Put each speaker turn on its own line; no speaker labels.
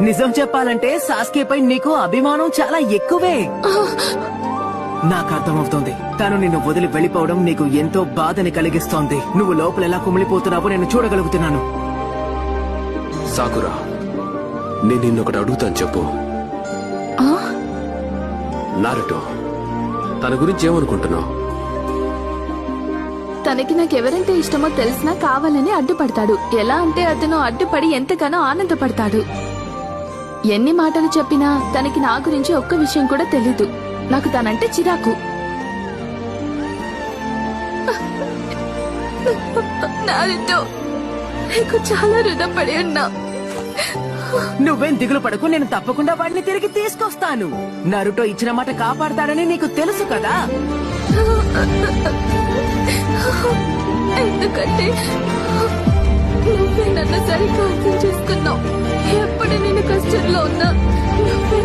నిజం చెప్పాలంటే సాస్కేపై నీకు అభిమానం చాలా ఎక్కువే. నాకు అర్థమవుతోంది. తను నిన్ను వదిలి వెళ్లిపోవడం నీకు ఎంతో బాధని కలిగిస్తోంది. నువ్వు లోపల ఎలా కుమిలిపోతున్నావో నేను చూడగలుగుతున్నాను.
సాకురా, నేను నిన్నొకటి అడుగుతాను, చెప్పు. నారుటో, తన గురించి ఏమనుకుంటున్నావు?
తనకి నాకెవరంటే ఇష్టమో తెలిసినా కావాలని అడ్డుపడతాడు. ఎలా అంటే అతను అడ్డుపడి ఎంతగానో ఆనందపడతాడు. ఎన్ని మాటలు చెప్పినా తనకి నా గురించి ఒక్క విషయం కూడా తెలీదు. నాకు తనంటే చిరాకు. నారుటో, నీకు చాలా రుణపడి ఉన్నా.
నువ్వేం దిగులు పడకు, నేను తప్పకుండా వాడిని తిరిగి తీసుకొస్తాను. నరుటో ఇచ్చిన మాట కాపాడతాడని నీకు తెలుసు కదా.
ఎందుకంటే నువ్వే నన్ను సరిగ్గా అర్థం చేసుకున్నావు. ఎప్పుడు నేను కష్టంలో ఉన్నా నువ్వే